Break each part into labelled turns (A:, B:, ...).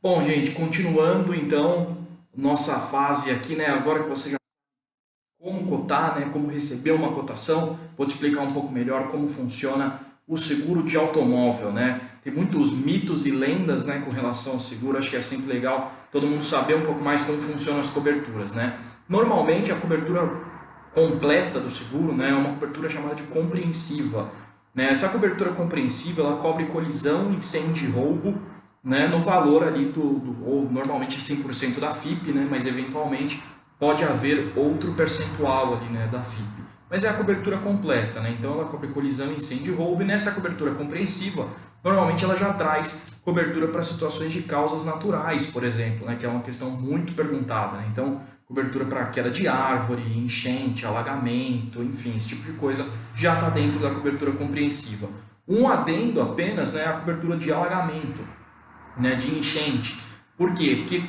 A: Bom, gente, continuando então nossa fase aqui, né? Agora que você já sabe como cotar, né? Como receber uma cotação, vou te explicar um pouco melhor como funciona o seguro de automóvel, né? Tem muitos mitos e lendas, né, com relação ao seguro. Acho que é sempre legal todo mundo saber um pouco mais como funcionam as coberturas, né? Normalmente a cobertura completa do seguro, né, é uma cobertura chamada de compreensiva, né? Essa cobertura compreensiva ela cobre colisão, incêndio e roubo, né, no valor ali ou normalmente 100% da FIP, né, mas eventualmente pode haver outro percentual ali, né, da FIP. Mas é a cobertura completa, né? Então ela cobre colisão, incêndio e roubo, e nessa cobertura compreensiva, normalmente ela já traz cobertura para situações de causas naturais, por exemplo, né, que é uma questão muito perguntada, né? Então, cobertura para queda de árvore, enchente, alagamento, enfim, esse tipo de coisa já está dentro da cobertura compreensiva. Um adendo apenas, né, a cobertura de alagamento, né, de enchente. Por quê? Porque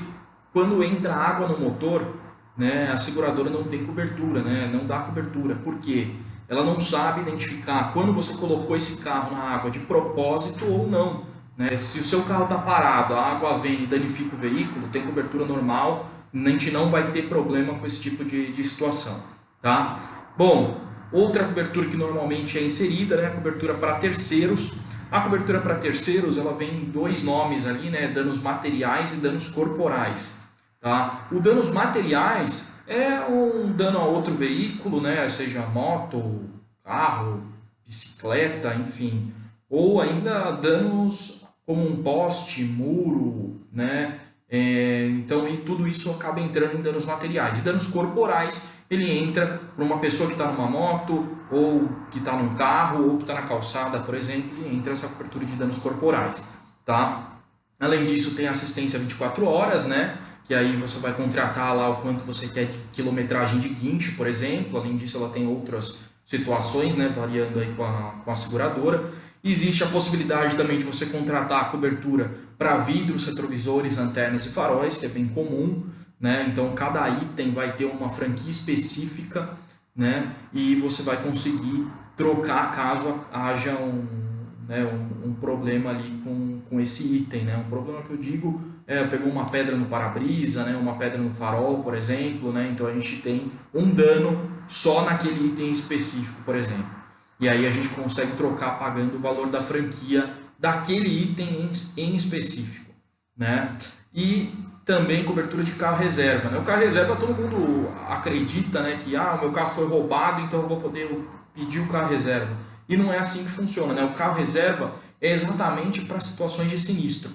A: quando entra água no motor, né, a seguradora não tem cobertura, né, não dá cobertura. Por quê? Ela não sabe identificar quando você colocou esse carro na água de propósito ou não, né? Se o seu carro está parado, a água vem e danifica o veículo, tem cobertura normal, a gente não vai ter problema com esse tipo de situação. Tá? Bom, outra cobertura que normalmente é inserida, né, a cobertura para terceiros. A cobertura para terceiros ela vem em dois nomes ali, né, danos materiais e danos corporais. Tá? O danos materiais é um dano a outro veículo, né, seja moto, carro, bicicleta, enfim, ou ainda danos como um poste, muro, né? Então, e tudo isso acaba entrando em danos materiais. E danos corporais, ele entra para uma pessoa que está numa moto, ou que está num carro, ou que está na calçada, por exemplo, e entra essa cobertura de danos corporais. Tá? Além disso, tem assistência 24 horas, né? Que aí você vai contratar lá o quanto você quer de quilometragem de guincho, por exemplo. Além disso, ela tem outras situações, né? Variando aí com a seguradora. Existe a possibilidade também de você contratar a cobertura para vidros, retrovisores, lanternas e faróis, que é bem comum, né? Então, cada item vai ter uma franquia específica, né? E você vai conseguir trocar caso haja um problema ali com esse item, né? Um problema que eu digo pegou uma pedra no para-brisa, né? Uma pedra no farol, por exemplo, né? Então a gente tem um dano só naquele item específico, por exemplo. E aí a gente consegue trocar pagando o valor da franquia daquele item em específico, né? E também cobertura de carro reserva, né? O carro reserva todo mundo acredita, né, que o meu carro foi roubado, então eu vou poder pedir o carro reserva. E não é assim que funciona, né? O carro reserva é exatamente para situações de sinistro.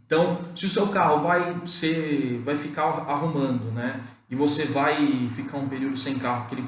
A: Então, se o seu carro vai ficar arrumando, né? E você vai ficar um período sem carro, que ele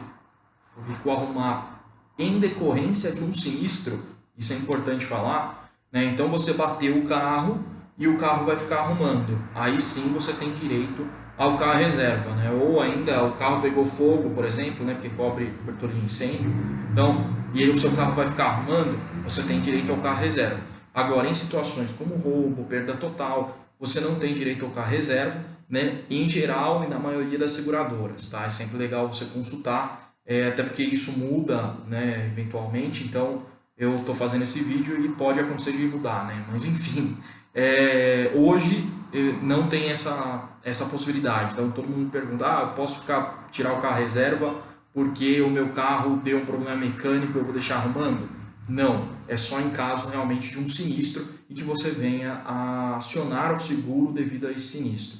A: ficou arrumar em decorrência de um sinistro, isso é importante falar, né? Então você bateu o carro e o carro vai ficar arrumando. Aí sim você tem direito ao carro reserva, né? Ou ainda o carro pegou fogo, por exemplo, né? Que cobre cobertura de incêndio. Então, e aí o seu carro vai ficar arrumando, você tem direito ao carro reserva. Agora, em situações como roubo, perda total, você não tem direito ao carro reserva, né? Em geral e na maioria das seguradoras, tá? É sempre legal você consultar, até porque isso muda, né, eventualmente, então eu estou fazendo esse vídeo e pode acontecer de mudar, né? Mas enfim, hoje não tem essa possibilidade. Então todo mundo pergunta, eu posso tirar o carro reserva porque o meu carro deu um problema mecânico e eu vou deixar arrumando? Não, é só em caso realmente de um sinistro e que você venha a acionar o seguro devido a esse sinistro,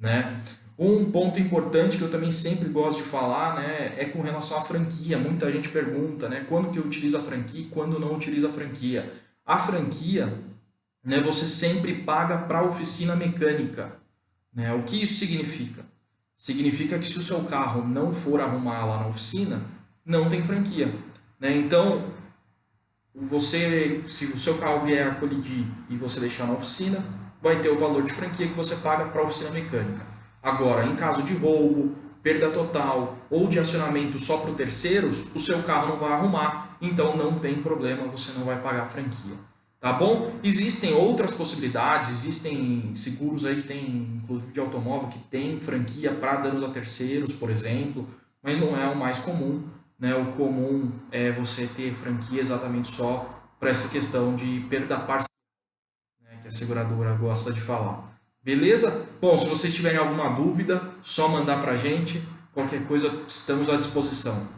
A: né? Um ponto importante que eu também sempre gosto de falar, né, é com relação à franquia. Muita gente pergunta, né, quando que eu utilizo a franquia e quando não utilizo a franquia. A franquia, né, você sempre paga para a oficina mecânica, né? O que isso significa? Significa que se o seu carro não for arrumar lá na oficina, não tem franquia, né? Então, se o seu carro vier a colidir e você deixar na oficina, vai ter o valor de franquia que você paga para a oficina mecânica. Agora, em caso de roubo, perda total ou de acionamento só para terceiros, o seu carro não vai arrumar, então não tem problema, você não vai pagar a franquia. Tá bom? Existem outras possibilidades, existem seguros aí que tem, inclusive de automóvel, que tem franquia para danos a terceiros, por exemplo, mas não é o mais comum, né? O comum é você ter franquia exatamente só para essa questão de perda parcial, né, que a seguradora gosta de falar. Beleza? Bom, se vocês tiverem alguma dúvida, só mandar para a gente. Qualquer coisa, estamos à disposição.